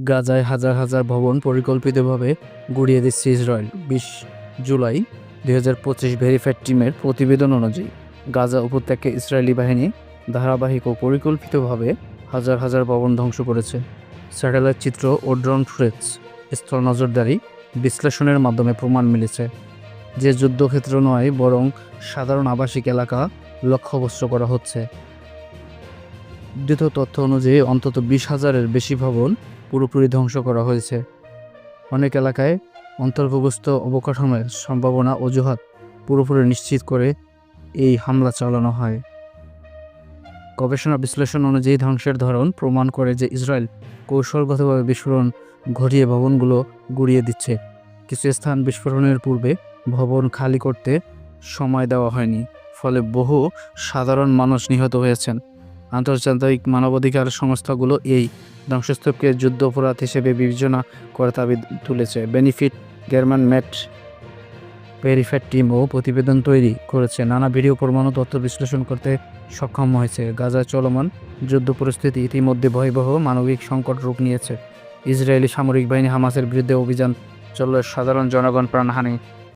গাজায় হাজার হাজার ভবন পরিকল্পিতভাবে গুঁড়িয়ে দিচ্ছে ইসরায়েল। 20 জুলাই 2025 ভেরিফাইড টিমের প্রতিবেদন অনুযায়ী গাজা উপত্যকায় ইসরায়েলি বাহিনী ধারাবাহিক ও পরিকল্পিতভাবে হাজার হাজার ভবন ধ্বংস করেছে। স্যাটেলাইট চিত্র ও ড্রোন ফুটেজ, স্থল নজরদারি বিশ্লেষণের মাধ্যমে প্রমাণ মিলেছে যে যুদ্ধক্ষেত্র নয় বরং সাধারণ আবাসিক এলাকা লক্ষ্যবস্তু করা হচ্ছে। উদ্ধৃত তথ্য অনুযায়ী অন্তত 20,000-এর বেশি ভবন পুরোপুরি ধ্বংস করা হয়েছে। অনেক এলাকায় অন্তর্ভুক্ত অবকাঠামোর সম্ভাবনা অজুহাত পুরোপুরি নিশ্চিত করে এই হামলা চালানো হয়। গবেষণা বিশ্লেষণ অনুযায়ী ধ্বংসের ধরন প্রমাণ করে যে ইসরায়েল কৌশলগতভাবে বিস্ফোরণ ঘটিয়ে ভবনগুলো গুঁড়িয়ে দিচ্ছে। কিছু স্থান বিস্ফোরণের পূর্বে ভবন খালি করতে সময় দেওয়া হয়নি, ফলে বহু সাধারণ মানুষ নিহত হয়েছেন। আন্তর্জাতিক মানবাধিকার সংস্থাগুলো এই ধ্বংসস্তূপকে যুদ্ধ অপরাধ হিসেবে বিবেচনা করে দাবি তুলেছে। বেনিফিট গেরমান ম্যাট ভেরিফাইড টিমও প্রতিবেদন তৈরি করেছে, নানা ভিডিও পরমাণু তথ্য বিশ্লেষণ করতে সক্ষম হয়েছে। গাজায় চলমান যুদ্ধ পরিস্থিতি ইতিমধ্যে ভয়াবহ মানবিক সংকট রূপ নিয়েছে। ইসরায়েলি সামরিক বাহিনী হামাসের বিরুদ্ধে অভিযান চললে সাধারণ জনগণ প্রাণহানি